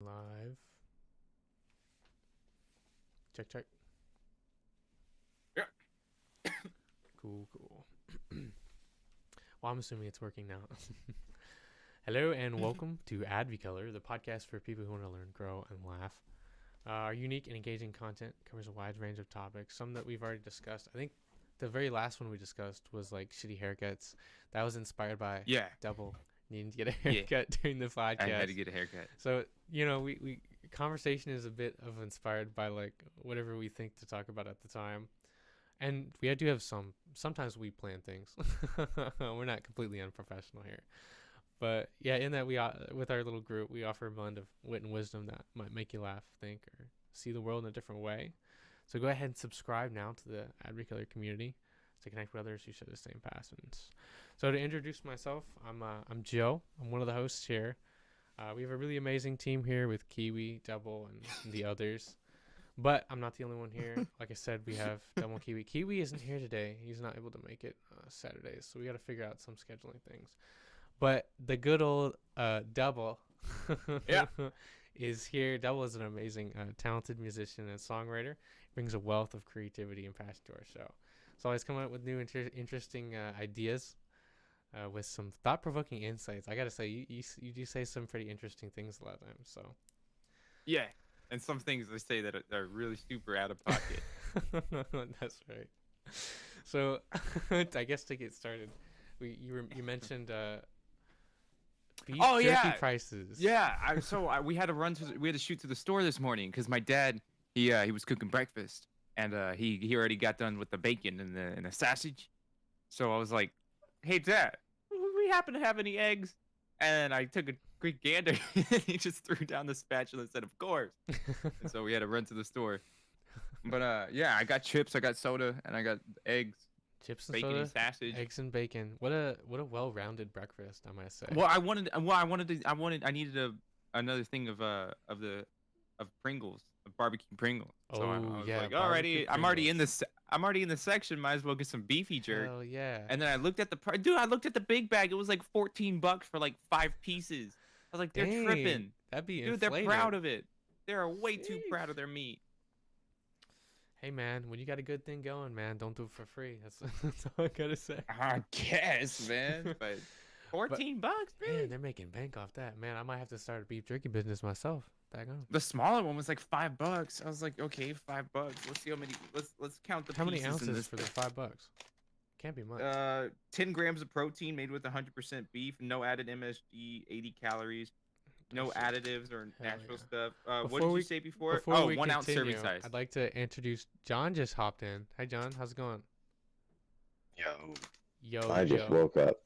Live. Check. Yeah. Cool. Well, I'm assuming it's working now. Hello and welcome to AdviColor, the podcast for people who want to learn, grow, and laugh. Our unique and engaging content covers a wide range of topics, some that we've already discussed. I think the very last one we discussed was like shitty haircuts. That was inspired by Double needing to get a haircut during the podcast. I had to get a haircut. So, we conversation is a bit of inspired by like whatever we think to talk about at the time. And we do have sometimes we plan things. We're not completely unprofessional here. But yeah, in that with our little group, we offer a blend of wit and wisdom that might make you laugh, think, or see the world in a different way. So go ahead and subscribe now to the AdviColor community to connect with others who share the same passions. So to introduce myself, I'm Joe. I'm one of the hosts here. We have a really amazing team here with Kiwi, Double, and the others. But I'm not the only one here. Like I said, we have Double and Kiwi. Kiwi isn't here today. He's not able to make it Saturdays, so we got to figure out some scheduling things. But the good old Double is here. Double is an amazing, talented musician and songwriter. Brings a wealth of creativity and passion to our show. So always coming up with new interesting ideas with some thought-provoking insights. I got to say, you do say some pretty interesting things a lot of times. So. Yeah, and some things they say that are really super out of pocket. That's right. So I guess to get started, you mentioned beef jerky prices. Yeah, we had to shoot to the store this morning because my dad he was cooking breakfast and he already got done with the bacon and the sausage. So I was like, "Hey Dad, do we happen to have any eggs?" And I took a quick gander and he just threw down the spatula and said, "Of course." And so we had to run to the store. But I got chips, I got soda, and I got eggs. Chips and bacon soda, and sausage, eggs and bacon. What a well-rounded breakfast, I might say. Well, I needed another thing of Pringles, of barbecue Pringles. So I was like, alrighty, I'm already in the section. Might as well get some beefy jerk. Hell yeah! And then I looked at I looked at the big bag. It was like $14 for like 5 pieces. I was like, they're tripping. That'd be dude. inflated. They're proud of it. They are way too proud of their meat. Hey man, when you got a good thing going, man, don't do it for free. That's all I gotta say. I guess, man. But $14, man, they're making bank off that. Man, I might have to start a beef jerky business myself. Back on. The smaller one was like $5. I was like, okay, $5. Let's see how many. Let's count the. How many pieces ounces in this for the $5? Can't be much. 10 grams of protein made with 100% beef, no added MSG, 80 calories. No additives or natural stuff. What did you say before? Oh, 1 ounce serving size. I'd like to introduce John. Just hopped in. Hi, John. How's it going? Yo. I just woke up.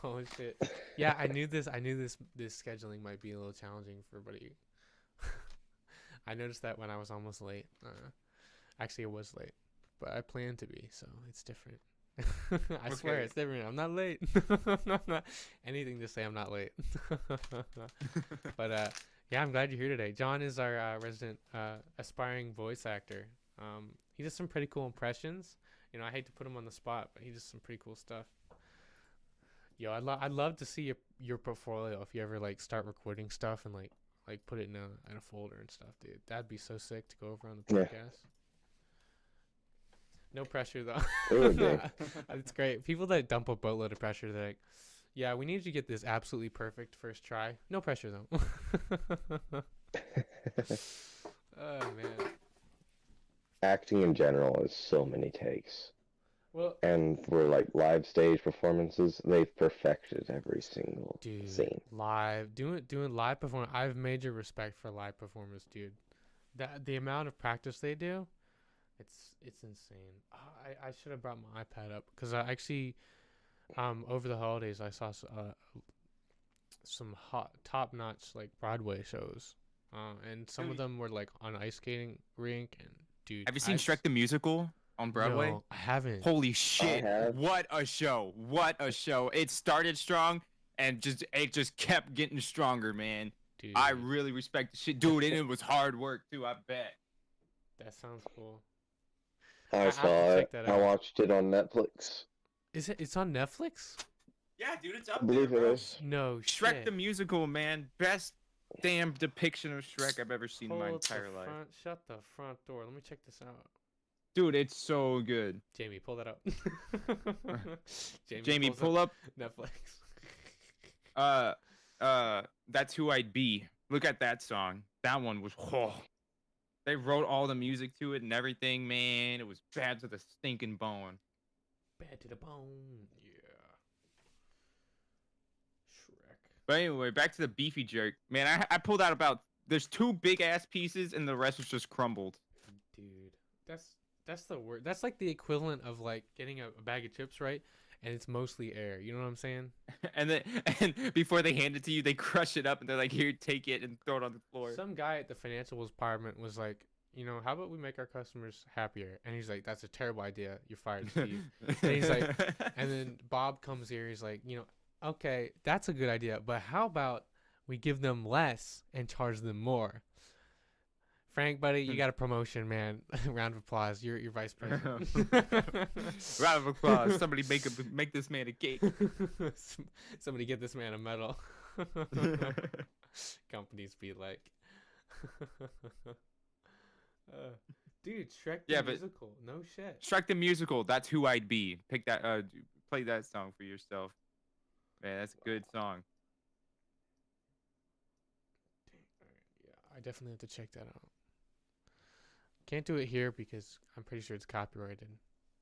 Oh shit. Yeah, I knew this scheduling might be a little challenging for everybody. I noticed that when I was almost late. Actually, I was late, but I planned to be, so it's different. I swear it's different. I'm not late. Not anything to say I'm not late. But yeah, I'm glad you're here today. John is our resident aspiring voice actor. He does some pretty cool impressions. I hate to put him on the spot, but he does some pretty cool stuff. Yo, I'd love to see your portfolio if you ever like start recording stuff and like put it in a folder and stuff, dude. That'd be so sick to go over on the podcast. No pressure though. It's great. People that dump a boatload of pressure, they're like, "Yeah, we need to get this absolutely perfect first try." No pressure though. Oh man. Acting in general is so many takes. Well, and for like live stage performances, they've perfected every single scene. Doing live performance. I have major respect for live performers, dude. The amount of practice they do. It's insane. I should have brought my iPad up because I actually, over the holidays I saw some top-notch like Broadway shows, and some of them were like on ice skating rink. And dude, have you seen Shrek the Musical on Broadway? No, I haven't. Holy shit! What a show! What a show! It started strong and it just kept getting stronger, man. Dude, I really respect the shit, dude, and it was hard work too. I bet. That sounds cool. I saw it. I watched it on Netflix. Is it? It's on Netflix? Yeah, dude, it's up I believe there, bro. it is. No Shrek shit. the Musical, man. Best damn depiction of Shrek I've ever seen in my Hold the entire life. Shut the front door. Let me check this out. Dude, it's so good. Jamie, pull that up. Jamie, pulls pull up. Netflix. That's Who I'd Be. Look at that song. That one was. Oh. They wrote all the music to it and everything, man. It was bad to the stinking bone. Bad to the bone. Yeah. Shrek. But anyway, back to the beefy jerk. Man, I pulled out about. There's 2 big ass pieces and the rest was just crumbled. Dude, that's the word. That's like the equivalent of like getting a bag of chips, right? And it's mostly air. You know what I'm saying? and before they hand it to you, they crush it up and they're like, "Here, take it and throw it on the floor." Some guy at the financial department was like, how about we make our customers happier? And he's like, that's a terrible idea. You're fired, Steve. And he's like, and then Bob comes here. He's like, okay, that's a good idea. But how about we give them less and charge them more? Frank, buddy, you got a promotion, man. Round of applause. You're vice president. Round of applause. Somebody make this man a cake. Somebody get this man a medal. Companies be like, dude, Shrek the musical. No shit. Shrek the musical. That's Who I'd Be. Pick that. Play that song for yourself. Man, that's a good song. Yeah, I definitely have to check that out. Can't do it here because I'm pretty sure it's copyrighted.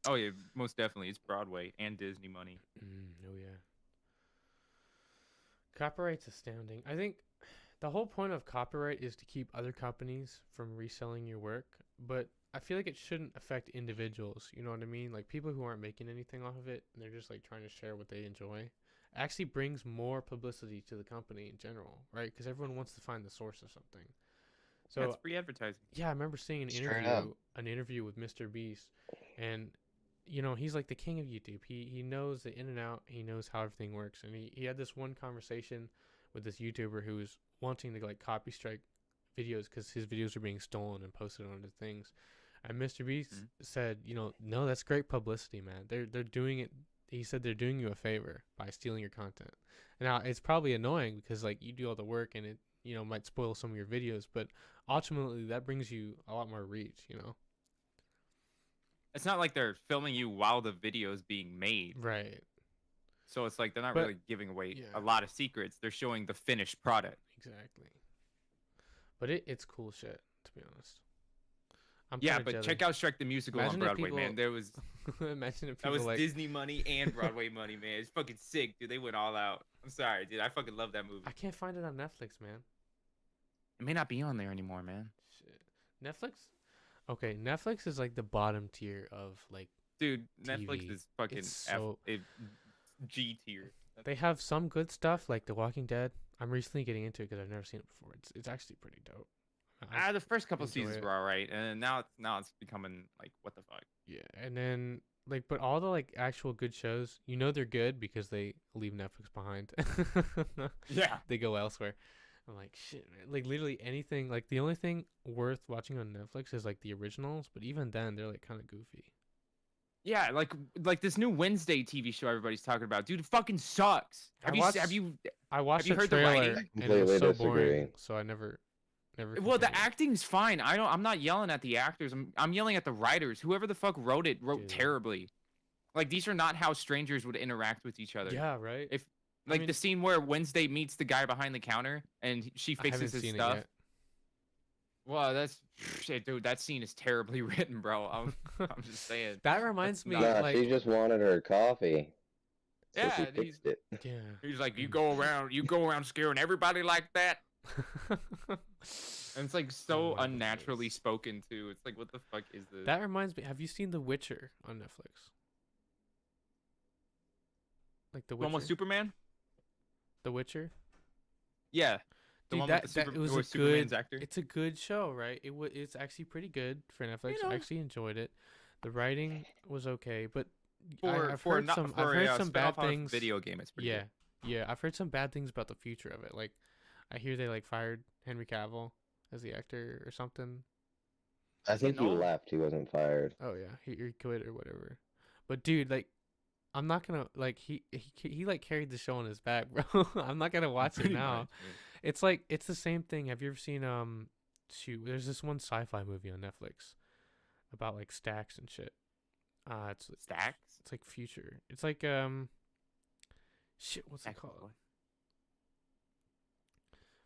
Oh yeah, most definitely. It's Broadway and Disney money. Oh yeah. Copyright's astounding. I think the whole point of copyright is to keep other companies from reselling your work, but I feel like it shouldn't affect individuals. You know what I mean? Like people who aren't making anything off of it and they're just like trying to share what they enjoy. Actually brings more publicity to the company in general, right? Because everyone wants to find the source of something. So that's free advertising. Yeah, I remember seeing an interview with Mr. Beast, and he's like the king of YouTube. He knows the in and out. He knows how everything works, and he had this one conversation with this YouTuber who was wanting to like copy strike videos because his videos are being stolen and posted onto things. And Mr. Beast said, no, that's great publicity, man. They're doing it. He said they're doing you a favor by stealing your content. Now it's probably annoying because like you do all the work and it might spoil some of your videos, but ultimately that brings you a lot more reach. It's not like they're filming you while the video is being made, right? So it's like they're not really giving away a lot of secrets. They're showing the finished product. Exactly. But it's cool shit, to be honest. But check out Shrek the musical on Broadway, man. There was imagine if that was like... Disney money and Broadway money, man. It's fucking sick, dude. They went all out. I'm sorry, dude. I fucking love that movie. I can't find it on Netflix, man. It may not be on there anymore, man. Shit. Netflix? Okay, Netflix is like the bottom tier of like. Dude, TV. Netflix is fucking G tier. They have some good stuff like The Walking Dead. I'm recently getting into it because I've never seen it before. It's actually pretty dope. The first couple seasons were alright, and now it's becoming like what the fuck. Yeah, and then like, but all the like actual good shows, they're good because they leave Netflix behind. Yeah, they go elsewhere. I'm like, shit, man. Like literally anything. Like the only thing worth watching on Netflix is like the originals, but even then they're like kind of goofy. Yeah, like this new Wednesday TV show everybody's talking about, dude. It fucking sucks. I watched the heard trailer the writing? and it was so boring, so I never. Well, the acting's fine. I'm not yelling at the actors. I'm yelling at the writers. Whoever the fuck wrote terribly. Like these are not how strangers would interact with each other. Yeah, right. If the scene where Wednesday meets the guy behind the counter and she fixes his stuff. Well, that's shit, dude. That scene is terribly written, bro. I'm just saying. That reminds me. Nah, she just wanted her coffee. So yeah, she fixed it. Yeah. He's like, you go around scaring everybody like that. And it's like so unnaturally spoken too. It's like, what the fuck is this? That reminds me. Have you seen The Witcher on Netflix? Like The Witcher. Almost Superman. The Witcher. Yeah. Dude, it was a good. It's a good show, right? It's actually pretty good for Netflix. I actually enjoyed it. The writing was okay, but I've heard some bad things. Video game, it's pretty good. Yeah. I've heard some bad things about the future of it. Like, I hear they like fired Henry Cavill as the actor or something. I think he left. He wasn't fired. Oh yeah, he quit or whatever. But dude, like, I'm not gonna like he like carried the show on his back, bro. I'm not gonna watch it now. It's like it's the same thing. Have you ever seen shoot, there's this one sci-fi movie on Netflix about like stacks and shit. It's Stacks? it's like future. It's like shit, what's it called? Excellent.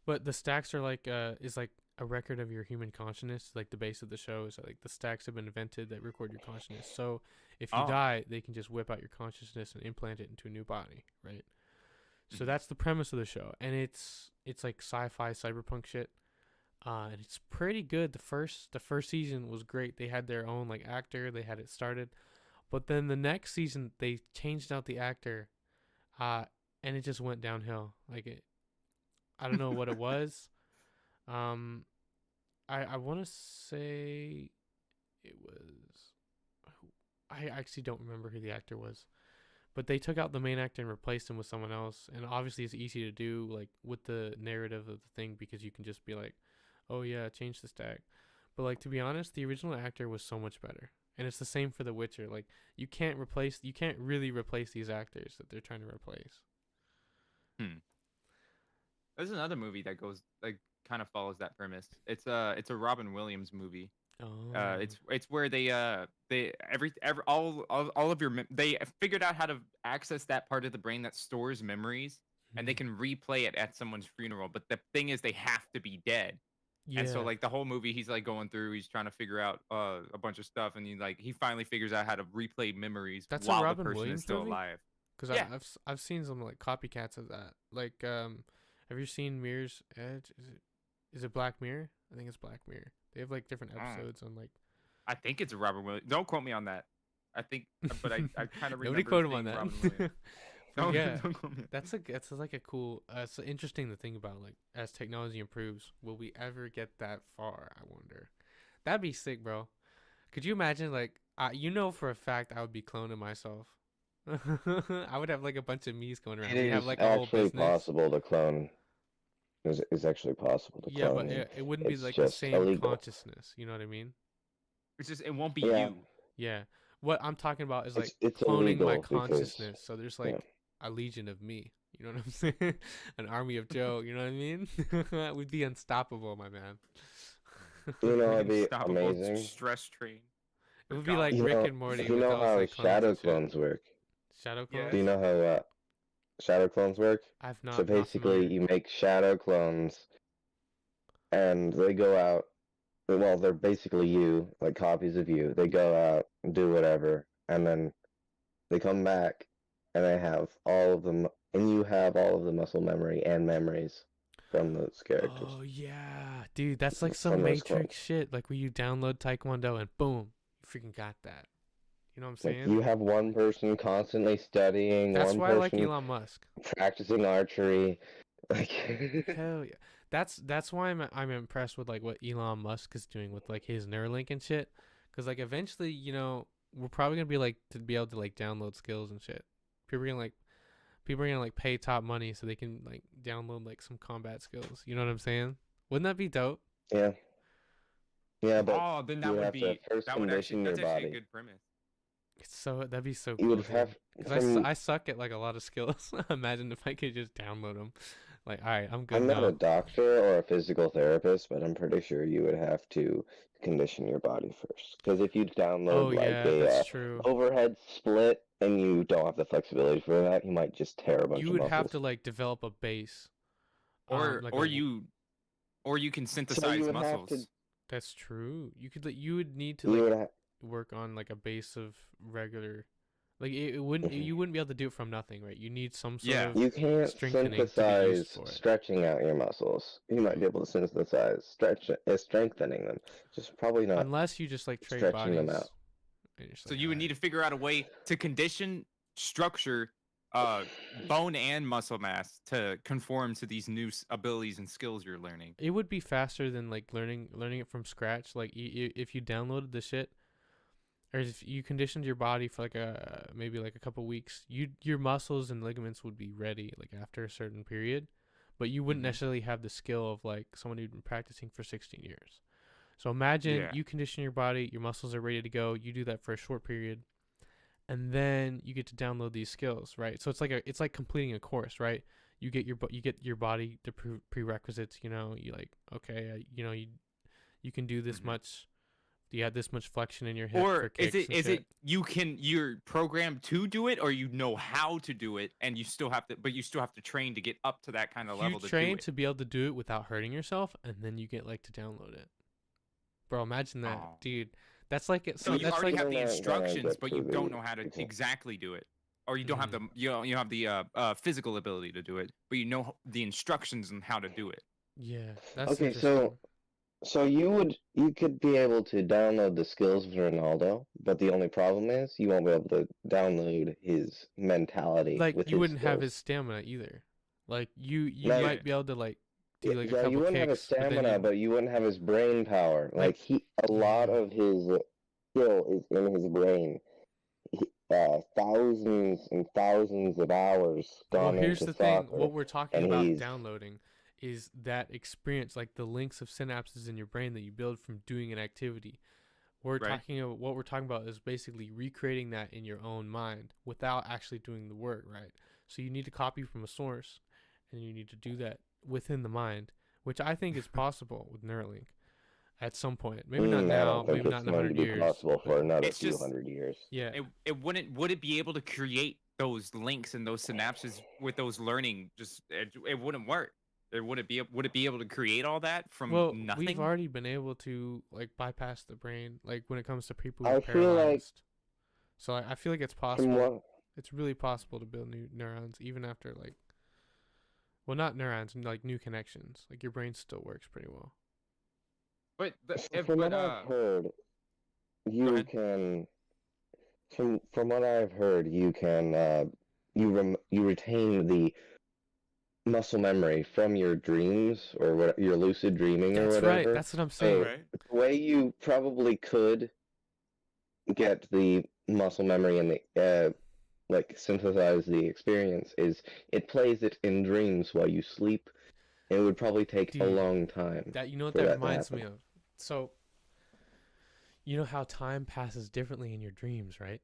But the stacks are like is like a record of your human consciousness. Like the base of the show is like the stacks have been invented that record your consciousness. So if you Oh. die, they can just whip out your consciousness and implant it into a new body, right? So Mhm. that's the premise of the show, and it's like sci-fi cyberpunk shit. And it's pretty good. The first season was great. They had their own like actor. They had it started, but then the next season they changed out the actor, and it just went downhill. Like it, I don't know what it was. I want to say it was. I actually don't remember who the actor was, but they took out the main actor and replaced him with someone else. And obviously, it's easy to do like with the narrative of the thing because you can just be like, "Oh yeah, change the stack." But like to be honest, the original actor was so much better. And it's the same for The Witcher. Like you can't really replace these actors that they're trying to replace. There's another movie that goes like kind of follows that premise. It's a Robin Williams movie. Oh. It's where they all of your they figured out how to access that part of the brain that stores memories, and they can replay it at someone's funeral. But the thing is, they have to be dead. Yeah. And so like the whole movie, he's like going through, he's trying to figure out a bunch of stuff, and he finally figures out how to replay memories That's a while the Robin person Williams is still movie? alive. Because Yeah. I've seen some like copycats of that. Like have you seen Mirror's Edge? Is it Black Mirror? I think it's Black Mirror. They have like different episodes on like. I think it's a Robin Williams. Don't quote me on that. I think, but I kind of remember. Nobody quote him on seeing that. Robin Williams. But yeah, don't quote me. that's like a cool. It's interesting to think about. Like as technology improves, will we ever get that far? I wonder. That'd be sick, bro. Could you imagine? Like, you know for a fact I would be cloning myself. I would have like a bunch of me's going around. It We'd is have like a whole actually business. possible to clone. It's actually possible to Yeah, clone. but him. it wouldn't be It's like the just same illegal. consciousness. You know what I mean? It's just it won't be Yeah. you. Yeah. What I'm talking about is like It's cloning my illegal because- consciousness. So there's like yeah. a legion of me. You know what I'm saying? An army of Joe. You know what I mean? We'd be unstoppable, my man. You know, it'd be Unstoppable amazing. Stress train. It would be like You Rick know, and Morty. you with know those, how like, clones shadow and shit. clones work. Shadow Yeah. clones? Do you know how shadow clones work? I've not. So not basically, familiar. you make shadow clones, and they go out. Well, they're basically you, like copies of you. They go out and do whatever, and then they come back, and they have all of them, and you have all of the muscle memory and memories from those characters. Oh yeah, dude, that's like some From those Matrix clones. shit. Like where you download Taekwondo and boom, you freaking got that. You know what I'm Like saying? you have one person constantly studying, That's one why I like person Elon Musk. practicing archery. Like Hell yeah. That's why I'm impressed with like what Elon Musk is doing with like his Neuralink and shit. Cause like eventually, you know, we're probably gonna be like to be able to like download skills and shit. People are gonna like pay top money so they can like download like some combat skills. You know what I'm saying? Wouldn't that be dope? yeah, yeah, but Oh, then that you would have to be first that would actually condition that's your actually a body. good premise. It's so that'd be so You cool. would dude. have Because from- I suck at like a lot of skills. Imagine if I could just download them. Like, all right, I'm good I'm not now. a doctor or a physical therapist, but I'm pretty sure you would have to condition your body first. Because if you download Oh like yeah, a that's true. overhead split and you don't have the flexibility for that, you might just tear a bunch You of would muscles. have to like develop a base. Or like or a- you can synthesize would have muscles. to- That's true. You would need to You like would ha- work on like a base of regular. Like it wouldn't Mhm. you wouldn't be able to do it from nothing, right? You need some sort Yeah. of You can't strengthening to be used synthesize for it. stretching out your muscles. You might be able to synthesize strengthening them, just probably not. unless you just like trade stretching them bodies. out. And you're just So like, you would need to figure out a way to condition structure bone and muscle mass to conform to these new abilities and skills you're learning. it would be faster than like learning it from scratch. Like if you downloaded the shit, or if you conditioned your body for like maybe like a couple weeks, your muscles and ligaments would be ready like after a certain period, but you wouldn't Mhm. necessarily have the skill of like someone who'd been practicing for 16 years. So imagine Yeah. you condition your body, your muscles are ready to go. You do that for a short period, and then you get to download these skills, right? So it's like completing a course, right? you get your body the prerequisites. You know, you like, okay, you can do this much. You have this much flexion in your hip Or for kicks is it you're programmed to do it, or you know how to do it, and you still have to train to get up to that kind of level You to do train it. to be able to do it without hurting yourself, and then you get like to download it. Bro, imagine that, Oh. dude. That's like it. So So you that's already like have the Then I instructions, get but to you don't the know how to example. exactly do it, or you don't have the you have the physical ability to do it, but you know the instructions on how to do it. yeah. That's Okay, interesting. so you could be able to download the skills of Ronaldo, but the only problem is you won't be able to download his mentality Like with you his wouldn't have skills. his stamina either. Like you No, might be able to like do like a yeah, you couple wouldn't have his kicks, but then stamina, but you wouldn't have his brain power. Like, A lot yeah. of his skill is in his brain. Thousands and thousands of hours Well, gone here's into the thing. soccer, What we're talking and about he's downloading is that experience, like the links of synapses in your brain that you build from doing an activity. Right. What we're talking about is basically recreating that in your own mind without actually doing the work, right? So you need to copy from a source, and you need to do that within the mind, which I think is possible with Neuralink at some point. Maybe not I now, don't think maybe not it's in going to 100 be years. possible for another It's few just- hundred years. Yeah. Would it be able to create those links and those synapses with those learning? It wouldn't work. Would it be able to create all that from Well, nothing? we've already been able to like bypass the brain, like when it comes to people who I are feel like- paralyzed. So I feel like it's From possible. what It's really possible to build new neurons even after like, well, not neurons, like new connections. Like your brain still works pretty well. But from what I've heard, you ahead. can. From what I've heard, you can you retain the muscle memory from your dreams or what your lucid dreaming or That's whatever. right. That's what I'm saying. right. The way you probably could get the muscle memory and the like synthesize the experience is it plays it in dreams while you sleep. It would probably take a Dude, long time. That you know what for that that to reminds me happen. of. So, you know how time passes differently in your dreams, right?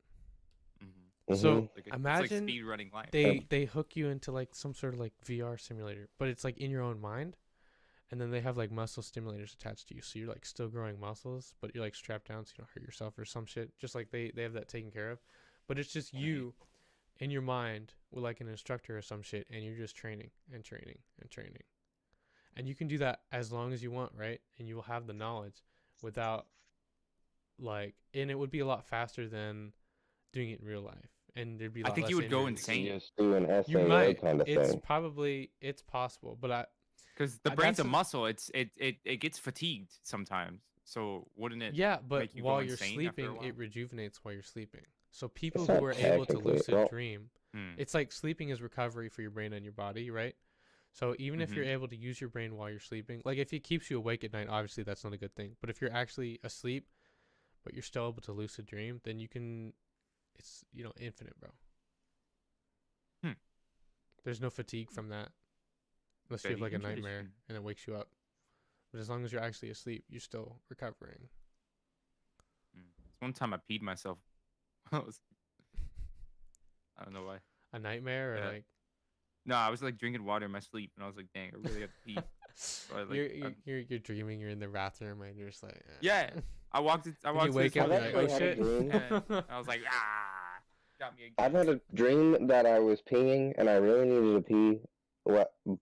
So Mhm. It's imagine like speed running life. they hook you into like some sort of like VR simulator, but it's like in your own mind, and then they have like muscle stimulators attached to you, so you're like still growing muscles, but you're like strapped down so you don't hurt yourself or some shit. Just like they have that taken care of, but it's just you in your mind with like an instructor or some shit, and you're just training and training and training, and you can do that as long as you want, right? And you will have the knowledge without like, and it would be a lot faster than doing it in real life, and there'd be. I think you would go insane. Just do an You SAO might. kind of It's thing. probably possible, but Because the I- brain's a that's a- muscle. It gets fatigued sometimes. So wouldn't it? yeah, but make you go while you're insane after a sleeping, while? it rejuvenates while you're sleeping. So people That's who not are able to technically- lucid well- dream, Hmm. it's like sleeping is recovery for your brain and your body, right? So even if you're able to use your brain while you're sleeping, like if it keeps you awake at night, obviously that's not a good thing. But if you're actually asleep, but you're still able to lucid dream, then you can, it's infinite, bro. Hmm. There's no fatigue from that, unless you have Very like a nightmare interesting. and it wakes you up. But as long as you're actually asleep, you're still recovering. One time I peed myself. I don't know why. A nightmare or Yeah. like No, I was like drinking water in my sleep, and I was like, "Dang, I really have to pee." So I, like, you're dreaming, you're in the bathroom, and you're just like, Yeah, I walked. I Then walked. you to wake this up one and I've you're like, actually oh had a shit. dream. and I was like, got me again. I've had a dream that I was peeing and I really needed to pee,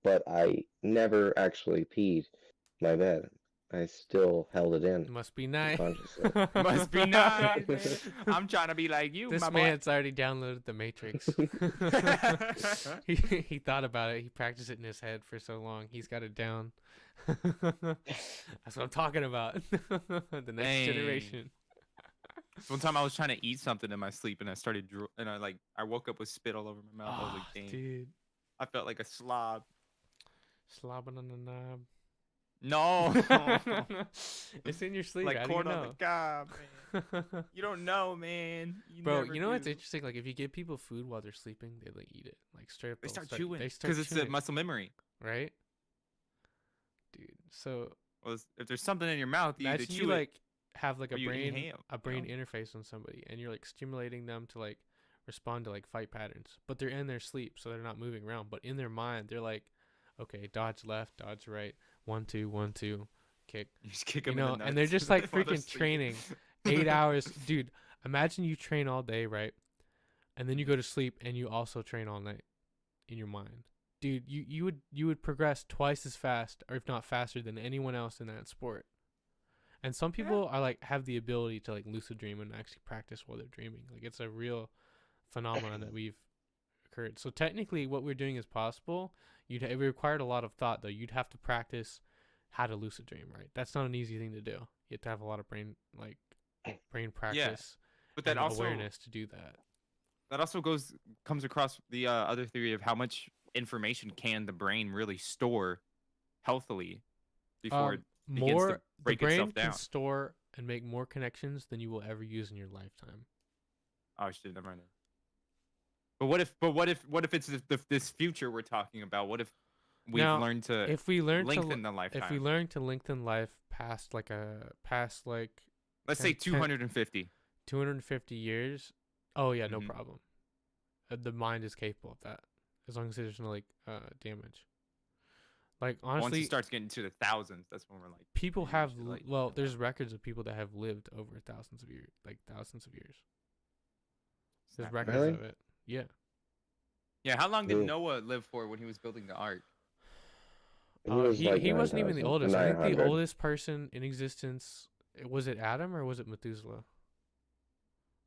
but I never actually peed my bed. I still held it in. Must be nice. Unconsciously. Must be nice. Man. I'm trying to be like you, This my man's already downloaded the Matrix. boy. he thought about it. He practiced it in his head for so long. He's got it down. That's what I'm talking about. The next Dang. generation. One time I was trying to eat something in my sleep, and I started, and I woke up with spit all over my mouth. I was like, dang. Dude, I felt like a slob. slobbing on the knob. No. It's in your sleep. Like How do you corn on know? the cob, man. You don't know, man. Bro, never you know what's do. interesting? Like, if you give people food while they're sleeping, they like eat it. Like straight up, They they'll start chewing They start because it's a chewing, muscle memory. right? Dude, so Well, if there's something in your mouth, you either imagine chew you it. like have like or a you brain inhale, interface on somebody, and you're like stimulating them to like respond to like fight patterns, but they're in their sleep, so they're not moving around. But in their mind, they're like, okay, dodge left, dodge right, 1-2, 1-2, kick. You just kick You them in know, the nuts. and they're just like while they're freaking sleeping. training 8 hours, dude. Imagine you train all day, right? And then you go to sleep and you also train all night in your mind. Dude, you would progress twice as fast, or if not faster, than anyone else in that sport. And some people are like have the ability to like lucid dream and actually practice while they're dreaming. Like it's a real phenomenon that we've occurred. So technically, what we're doing is possible. It required a lot of thought, though. You'd have to practice how to lucid dream, right? That's not an easy thing to do. You have to have a lot of brain practice But that and also awareness to do that. comes across the other theory of how much information can the brain really store healthily before it begins to The break brain itself can down. store and make more connections than you will ever use in your lifetime. Oh shit, never mind. But what if it's this future we're talking about? What if we've Now, learned to If we learn lengthen the lifetime? if we learn to lengthen life past like Let's say 10 250. 250 years, oh yeah, no Mhm. problem. The mind is capable of that as long as there's no like damage. Like Once honestly, it starts getting to the thousands, that's when we're like, people you have should, like, well, chill there's out. records of people that have lived over thousands of years, like thousands of years. There's Snap. records Really? of it. Yeah. Yeah, how long did Ooh. Noah live for when he was building the ark? He wasn't even the 9,000, oldest. I think the 900. oldest person in existence, was it Adam or was it Methuselah?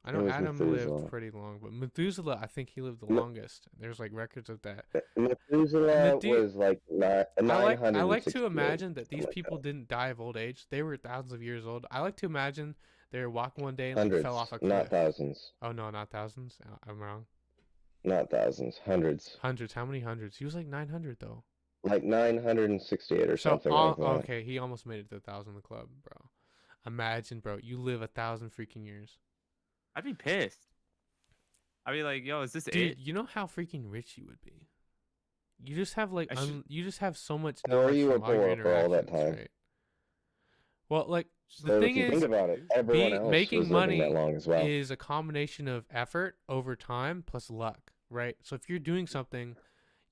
I It know was Adam Methuselah. lived pretty long, but Methuselah, I think he lived the Me- longest. There's like records of that. Methuselah the dude- was like I like 960 to imagine that these something like people that. didn't die of old age. They were thousands of years old. I like to imagine they were walking one day and like, Hundreds, fell off a cliff. not thousands, Oh no, not thousands. I'm wrong. not thousands, hundreds, Hundreds. How many hundreds? He was like 900 though. like 968 or So something like that. okay, he almost made it to 1,000 club, bro. Imagine, bro, you live 1,000 freaking years. I'd be pissed. I'd be like, yo, is this Dude, it? you know how freaking rich you would be. You just have like I should- you just have so much Or knowledge you were from all your poor for all that interactions, time. right? Well, like So the if thing you is, think about it, everyone else making was living money that long as well. is a combination of effort over time plus luck, right? So if you're doing something,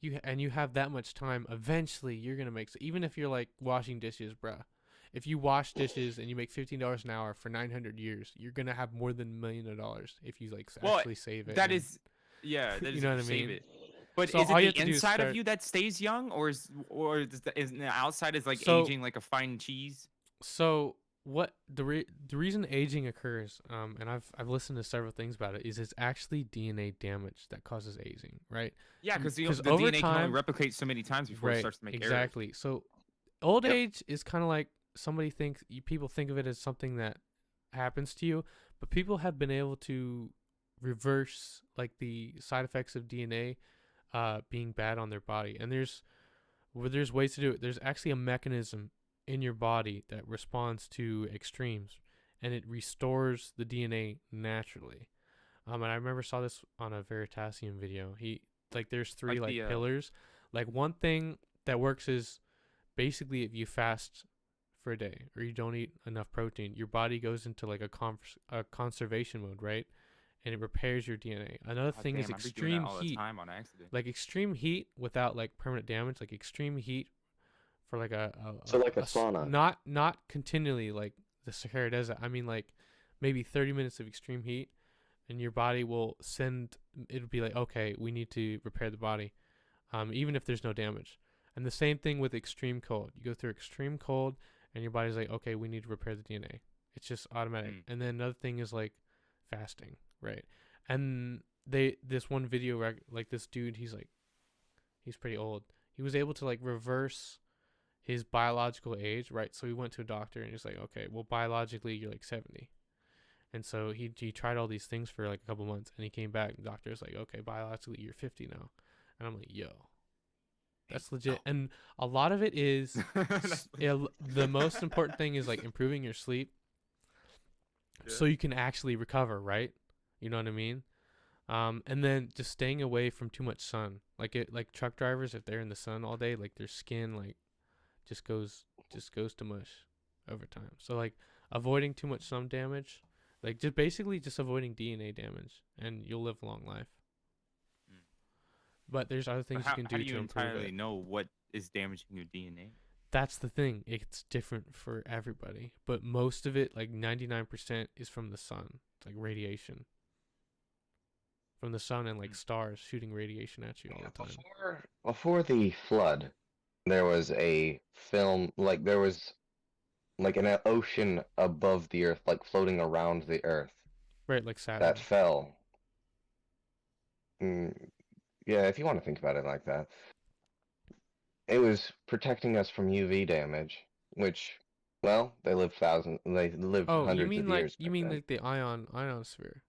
you have that much time, eventually you're gonna make. Even if you're like washing dishes, bruh. If you wash dishes and you make $15 an hour for 900 years, you're gonna have more than $1 million if you like Well, actually save it. That and- is, yeah, that You is know if what I you save mean? it. But So is all you it have the to do is inside start- of you that stays young, or is the outside is like So- aging like a fine cheese? So what the reason aging occurs, and I've listened to several things about it, is it's actually DNA damage that causes aging, right? Yeah, because the 'cause DNA over can time- only replicate so many times before it Right, starts to make errors. exactly. So old Yep. age is kind of like people think of it as something that happens to you, but people have been able to reverse like the side effects of DNA being bad on their body, and there's ways to do it. There's actually a mechanism in your body that responds to extremes, and it restores the DNA naturally. And I remember saw this on a Veritasium video. There's three Like the, pillars. Like one thing that works is basically if you fast for a day or you don't eat enough protein, your body goes into like a conservation mode, right? And it repairs your DNA. Another God thing is damn, I be doing that extreme all the heat. time on accident. Like extreme heat without like permanent damage, like extreme heat for like So like a s- sauna. not continually like the Sahara Desert. I mean like maybe 30 minutes of extreme heat, and your body will it'll be like, okay, we need to repair the body, even if there's no damage. And the same thing with extreme cold. You go through extreme cold, and your body's like, okay, we need to repair the DNA. It's just automatic. Mm. And then another thing is like fasting, right? And this one video like this dude, he's pretty old. He was able to like reverse his biological age, right? So he went to a doctor and he's like, okay, well biologically you're like 70. And so he tried all these things for like a couple months, and he came back. And the doctor's like, okay, biologically you're 50 now. And I'm like, yo, that's legit. And a lot of it is the most important thing is like improving your sleep, so you can actually recover, right? You know what I mean? And then just staying away from too much sun. Like truck drivers, if they're in the sun all day, like their skin like just goes to mush over time. So like avoiding too much sun damage, Like just basically just avoiding DNA damage, and you'll live a long life. Mm. But there's other things How, you can how do do you to improve entirely it. know what is damaging your DNA? That's the thing. It's different for everybody, but most of it, like 99%, is from the sun. It's like radiation from the sun and like stars shooting radiation at you all the time. Before the flood, there was a film like there was like an ocean above the Earth, like floating around the Earth Right, like Saturn. that fell. Mm, yeah, if you want to think about it like that, it was protecting us from UV damage, which, well, they lived Oh, hundreds of years you back mean then. like the ionosphere.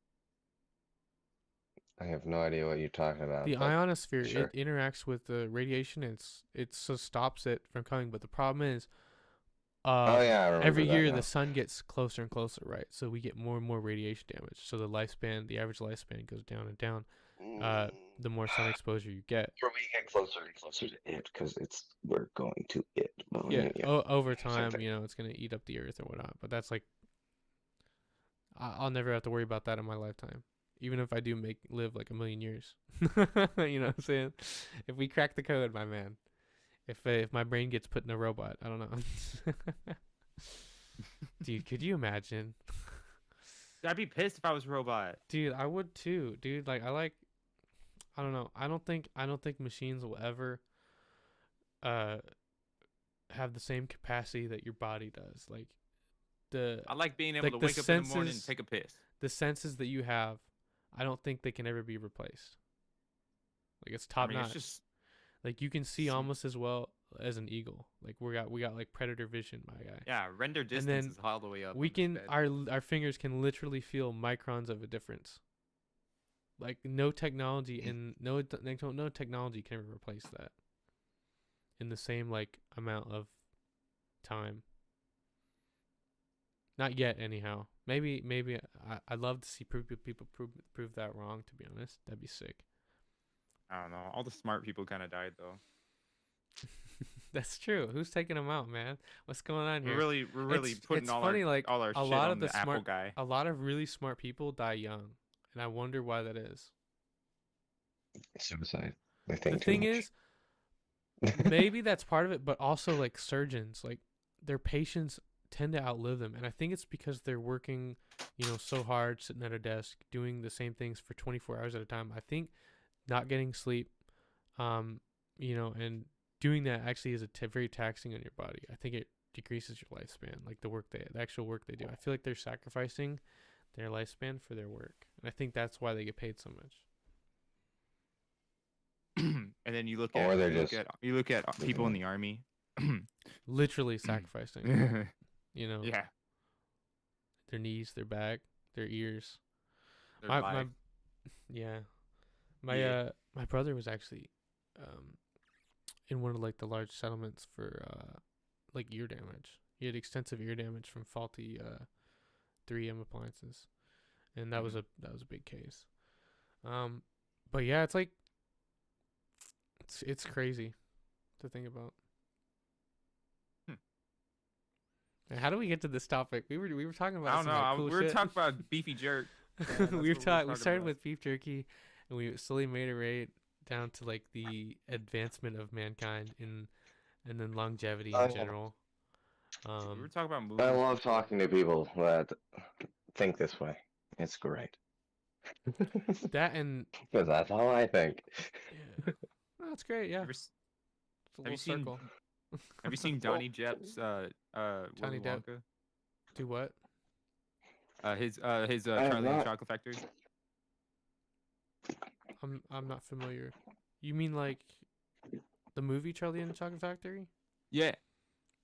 I have no idea what you're talking about. The but ionosphere, sure. it interacts with the radiation. It so stops it from coming. But the problem is, Oh yeah, I remember every that year now. the sun gets closer and closer, right? So we get more and more radiation damage. So the average lifespan goes down and down. The more sun exposure you get. Or we get closer and closer to it, because we're going to it. Well, Yeah, over same time, thing. it's gonna eat up the earth or whatnot. But that's like, I'll never have to worry about that in my lifetime. Even if I do live like a million years. You know what I'm saying? If we crack the code, my man. If my brain gets put in a robot, I don't know. Dude, could you imagine? I'd be pissed if I was a robot. Dude, I would too. Dude, like I don't know. I don't think machines will ever have the same capacity that your body does. Like I like being able like to the wake up in the morning and senses- take a piss. the senses that you have, I don't think they can ever be replaced. Like it's I top mean, notch. it's just Like you can see See- almost as well as an eagle. Like we got like predator vision, my guy. yeah, render distance then is all the way up. We on this can bed. our fingers can literally feel microns of a difference. Like no technology and no technology can ever replace that. In the same like amount of time. Not yet, anyhow. Maybe I'd love to see people prove that wrong. To be honest, that'd be sick. I don't know. All the smart people kind of died though. That's true. Who's taking them out, man? What's going on here? We're really putting it's all funny, our like, all our a shit lot on of the the Apple smart- guy. A lot of really smart people die young, and I wonder why that is. Suicide. I The think too thing much. is, maybe that's part of it, but also like surgeons, like their patients tend to outlive them, and I think it's because they're working, so hard, sitting at a desk, doing the same things for 24 hours at a time. I think not getting sleep, and doing that actually is very taxing on your body. I think it decreases your lifespan, like the actual work they do. I feel like they're sacrificing their lifespan for their work, and I think that's why they get paid so much. And then you look Or at they're you look at people in the army. Literally sacrificing, Yeah, their knees, their back, their ears. their My life. yeah, Yeah. my brother was actually in one of like the large settlements for like ear damage. He had extensive ear damage from faulty 3M appliances, and that was a big case. But yeah, it's like it's crazy to think about. And how do we get to this topic? We were talking about I don't some, know. like, cool we were shit. talking about beefy jerk. that's we what were we talking. We talking started about. with beef jerky, and we slowly made it right down to like the advancement of mankind and then longevity in general. We were talking about movies. I love talking to people that think this way. It's great. That and Because that's how I think. yeah, oh, that's great. Yeah, Ever it's s- a have little you seen- circle. Have you seen Donnie Jep's Johnny Willy Depp. Wonka? Do what? His have Charlie and the not. Chocolate Factory. I'm not familiar. You mean like the movie Charlie and the Chocolate Factory? Yeah.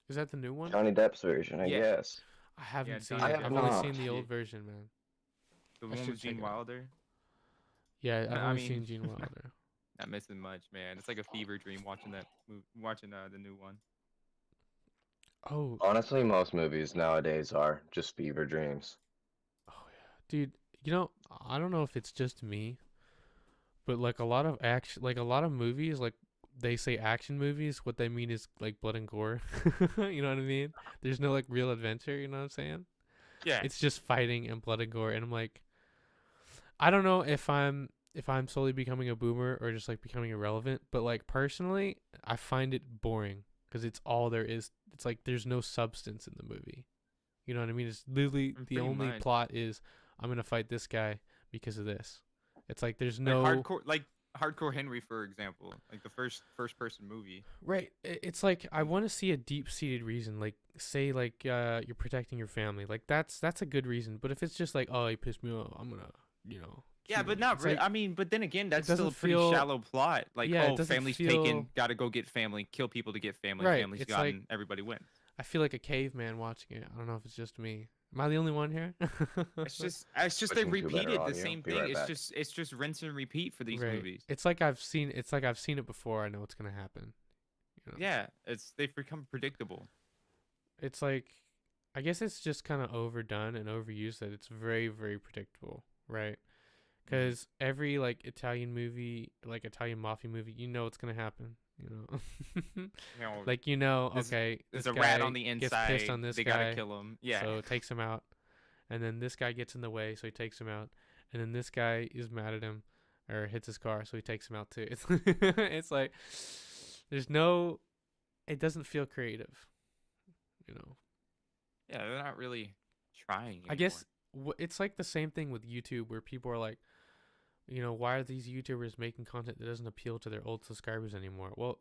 Is that the new one? Johnny Depp's version, I Yeah. guess. I haven't Yeah, seen Johnny it. Depp. I've I only have seen the not. old version, man. The I one should with check Gene it out. Wilder. Yeah, I've I only mean- seen Gene Wilder. Not missing much, man. It's like a fever dream watching the new one. Oh, Honestly, most movies nowadays are just fever dreams. oh yeah, dude. I don't know if it's just me, but like a lot of movies, like they say action movies, what they mean is like blood and gore. You know what I mean? There's no like real adventure. You know what I'm saying? Yeah. It's just fighting and blood and gore, and I'm like, I don't know if I'm slowly becoming a boomer or just like becoming irrelevant, but like personally, I find it boring because it's all there is. It's like there's no substance in the movie. You know what I mean? It's literally the Pretty only much. plot is I'm gonna fight this guy because of this. It's like there's Like no hardcore Henry, for example, like the first person movie. right. It's like I want to see a deep seated reason. Like say like you're protecting your family. Like that's a good reason. But if it's just like oh he pissed me off, I'm gonna Yeah, shoot but him. not It's really. like, I mean, but then again, that's still a doesn't pretty feel- shallow plot. Like, Yeah, it oh, doesn't family's feel- taken, gotta go get family, kill people to get family. Right, Family's it's gotten, like- everybody wins. I feel like a caveman watching it. I don't know if it's just me. Am I the only one here? It's just they Switching to a better repeated the audio. same Be thing. right back. It's just rinse and repeat for these Right. movies. It's like I've seen it before. I know what's gonna happen. You know? Yeah, they've become predictable. It's like I guess it's just kind of overdone and overused that it's very very predictable, right? Because every like Italian movie, like Italian mafia movie, you know what's gonna happen. You know, You know, like There's- okay, there's this a rat guy on the gets inside. pissed on this they guy, gotta kill him. Yeah. so it takes him out, and then this guy gets in the way, so he takes him out, and then this guy is mad at him, or hits his car, so he takes him out too. It's like there's no, it doesn't feel creative, you know. Yeah, they're not really trying. I guess it's like the same thing with YouTube where people are like, why are these YouTubers making content that doesn't appeal to their old subscribers anymore? Well,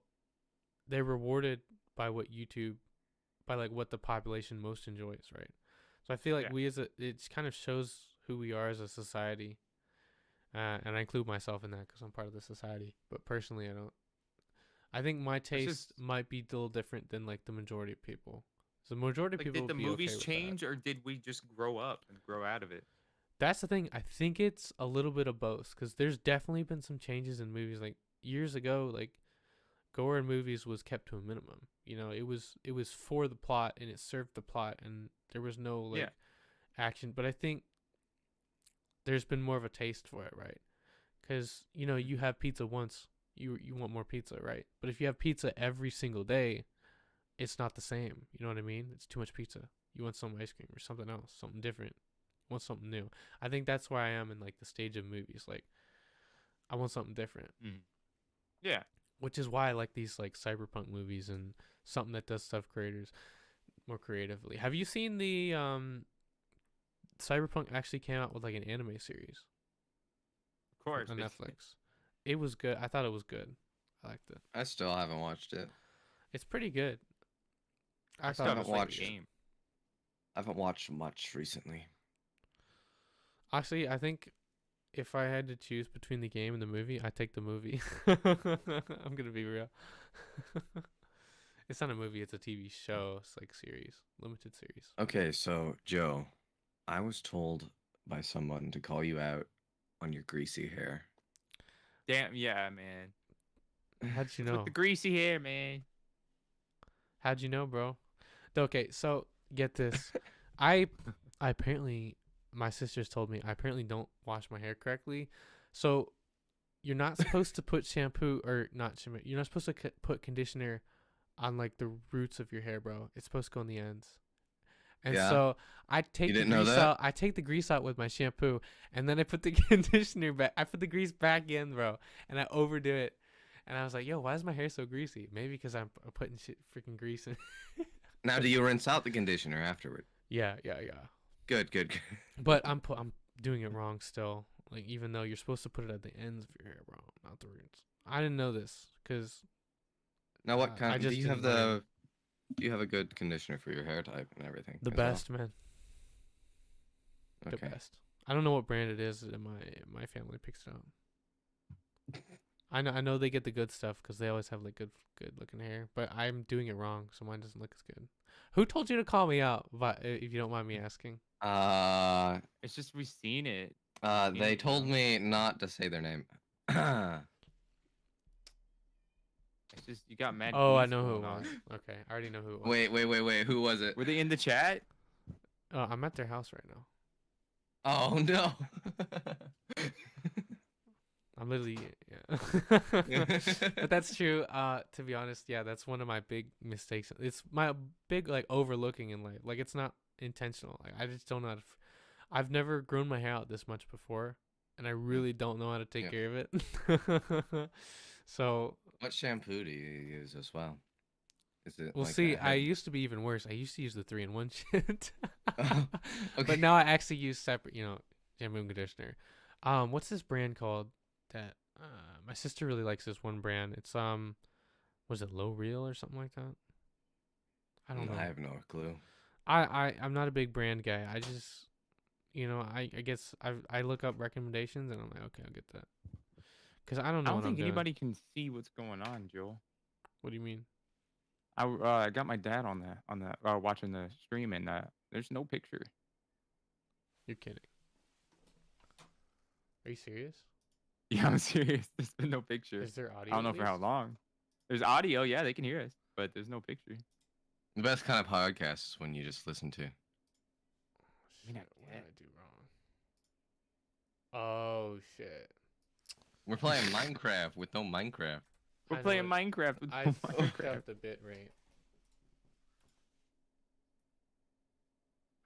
they're rewarded by what the population most enjoys, right? So I feel like it kind of shows who we are as a society. And I include myself in that because I'm part of the society. But personally, I don't. I think my taste might be a little different than like the majority of people. So the majority of Like, people did the would be okay movies with that. change, or did we just grow up and grow out of it? That's the thing. I think it's a little bit of both because there's definitely been some changes in movies. Like years ago, like gore in movies was kept to a minimum. It was for the plot and it served the plot and there was no action. But I think there's been more of a taste for it, right? Because you have pizza once, you want more pizza, right? But if you have pizza every single day, it's not the same. You know what I mean? It's too much pizza. You want some ice cream or something else, something different. Want something new. I think that's where I am in like the stage of movies. Like, I want something different. Yeah. Which is why I like these like cyberpunk movies and something that does stuff creators more creatively. Have you seen the Cyberpunk actually came out with like an anime series Of course. on Netflix? It was good. I thought it was good. I liked it. I still haven't watched it. It's pretty good. I still thought it haven't was pretty watched good. it. I haven't watched much recently. Actually, I think if I had to choose between the game and the movie, I'd take the movie. I'm gonna be real. It's not a movie, it's a TV show. It's like series, limited series. Okay, so Joe, I was told by someone to call you out on your greasy hair. Damn, yeah, man. How'd you know? With the greasy hair, man. How'd you know, bro? Okay, so get this. I apparently, my sisters told me I apparently don't wash my hair correctly. So you're not supposed to put shampoo or not shampoo. You're not supposed to put conditioner on like the roots of your hair, bro. It's supposed to go on the ends. And Yeah? so I take You the didn't know grease that? out. I take the grease out with my shampoo, and then I put the conditioner back. I put the grease back in, bro, and I overdo it. And I was like, "Yo, why is my hair so greasy? Maybe because I'm putting freaking grease in." Now, do you rinse out the conditioner afterward? Yeah. Good, good. But I'm doing it wrong still. Like even though you're supposed to put it at the ends of your hair, bro, not the roots. I didn't know this because Now, what I kind? Do just you have didn't learn. Do you have a good conditioner for your hair type and everything? the as well? best, man, the Okay. best. I don't know what brand it is, and my family picks it up. I know they get the good stuff because they always have like good looking hair, but I'm doing it wrong, so mine doesn't look as good. Who told you to call me out? But if you don't mind me asking. It's just we've seen it. They Yeah. told me not to say their name. It's just you got mad. Oh, I beef know who it going on. was. Okay, I already know who it was. Wait. Who was it? Were they in the chat? I'm at their house right now. Oh no. I'm literally, yeah. But that's true. To be honest, yeah, that's one of my big mistakes. It's my big like overlooking in life. Like it's not intentional. Like I just don't know how to. I've never grown my hair out this much before, and I really don't know how to take Yeah. care of it. So What shampoo do you use as well? Is it we'll like see. a I head- used to be even worse. I used to use the 3-in-1 shit, Okay. but now I actually use separate, shampoo and conditioner. What's this brand called? That my sister really likes this one brand. It's was it Low Real or something like that? I don't know. I have no clue. I'm not a big brand guy. I just, I guess I look up recommendations and I'm like, okay, I'll get that. Cause I don't know I don't what I'm think doing. anybody can see what's going on, Joel. What do you mean? I got my dad on that watching the stream, and there's no picture. You're kidding. Are you serious? Yeah, I'm serious. There's been no picture. Is there audio? I don't know at for how least? long. There's audio, yeah, they can hear us, but there's no picture. The best kind of podcast is when you just listen to. Shit, what did I do wrong? Oh shit. We're playing Minecraft with no Minecraft. We're I know playing it. Minecraft with I no fucked Minecraft. up the bit rate.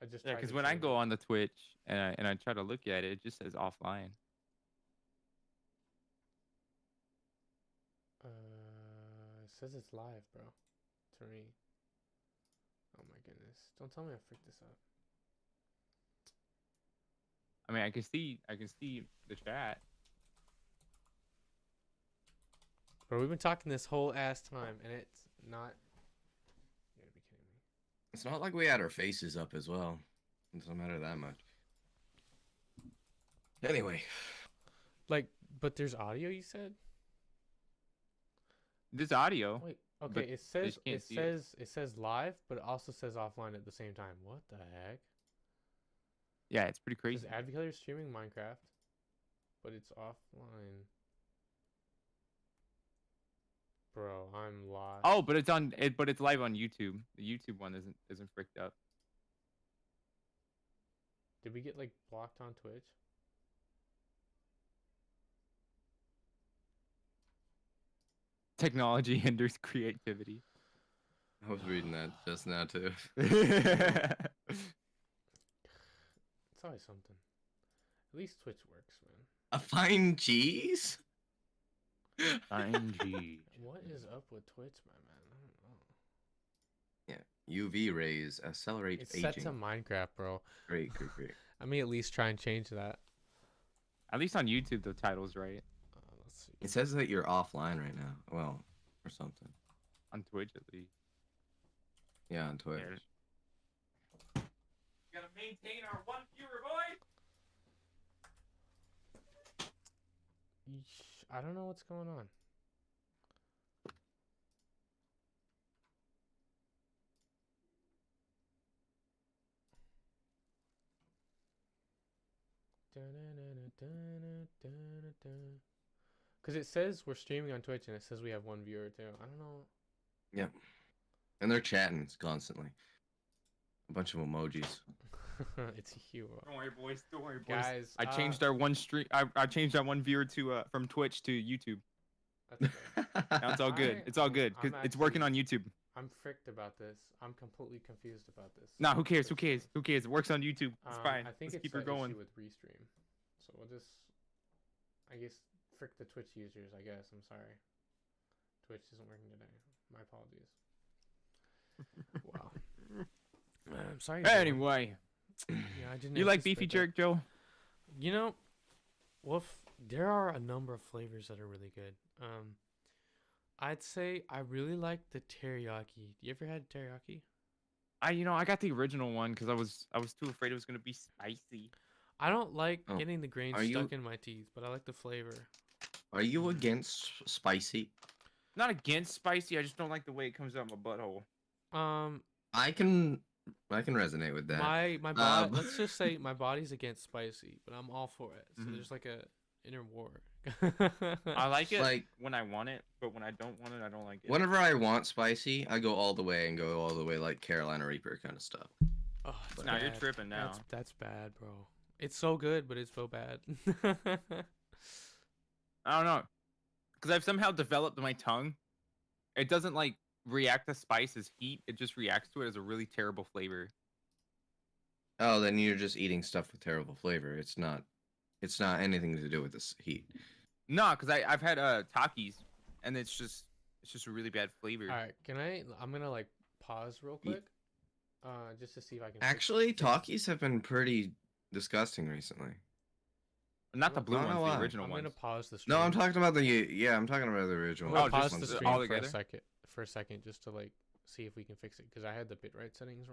I just Yeah, tried because to when I change go it. on the Twitch and I try to look at it, it just says offline. It says it's live, bro. To me. Oh my goodness! Don't tell me I freaked this up. I mean, I can see the chat. Bro, we've been talking this whole ass time, and it's not. You gotta be kidding me. It's not like we had our faces up as well. It doesn't matter that much. Anyway, Like, but there's audio. You said. This audio. Wait. Okay. But It they says can't see it. it says live, but it also says offline at the same time. What the heck? Yeah, it's pretty It crazy. says AdviColor streaming Minecraft, but it's offline. Bro, I'm lost. Oh, but it's live on YouTube. The YouTube one isn't fricked up. Did we get like blocked on Twitch? Technology hinders creativity. I was reading that just now too. It's always something. At least Twitch works, man. A fine cheese? ING. What is up with Twitch, my man? I don't know. UV rays accelerate It's aging. set to Minecraft, bro. Great. I may at least try and change that. At least on YouTube, the title's right. Let's see. It says that you're offline right now. Well, or something. On Twitch, at least. Yeah, on Twitch. We gotta maintain our one viewer, boy. I don't know what's going on. Because it says we're streaming on Twitch and it says we have one viewer too. I don't know. Yep. And they're chatting constantly. A bunch of emojis. It's you. Don't worry, boys. Don't worry, boys. Guys, I changed our one stream. I changed our one viewer to from Twitch to YouTube. That's okay. Now it's all good. It's all good because I'm it's working on YouTube. I'm fricked about this. I'm completely confused about this. Nah, who cares? Who cares? Who cares? It works on YouTube. It's fine. I think Let's it's keep her an going. issue with Restream. So we'll just, I guess, frick the Twitch users. I guess I'm sorry. Twitch isn't working today. My apologies. Wow. I'm sorry. everyone. Anyway, Yeah, I didn't. you like beefy anticipate that. jerk, Joe? You know, well, there are a number of flavors that are really good. I'd say I really like the teriyaki. You ever had teriyaki? I got the original one because I was too afraid it was gonna be spicy. I don't like Oh, getting the grain are stuck you- in my teeth, but I like the flavor. Are you against spicy? Not against spicy. I just don't like the way it comes out my butthole. I can resonate with that. My body. Um, Let's just say my body's against spicy, but I'm all for it. So Mhm. there's like a inner war. I like it Like- when I want it, but when I don't want it, I don't like it. Whenever I want spicy, I go all the way and go all the way like Carolina Reaper kind of stuff. Oh, it's Now you're bad. tripping now. That's bad, bro. It's so good, but it's so bad. I don't know, because I've somehow developed my tongue. It doesn't like react to spice as heat. It just reacts to it as a really terrible flavor. Oh, then you're just eating stuff with terrible flavor. It's not. It's not anything to do with this heat. No, because I've had Takis, and it's just a really bad flavor. All right, I'm gonna like pause real Ye- quick, just to see if I can. Actually, Takis have been pretty disgusting recently. Not the blue I don't know ones, the why. original I'm ones. gonna pause the stream. No, I'm talking about the I'm talking about the original. I'm gonna Oh, pause just the ones stream all for a together? second, just to like see if we can fix it, because I had the bitrate settings wrong.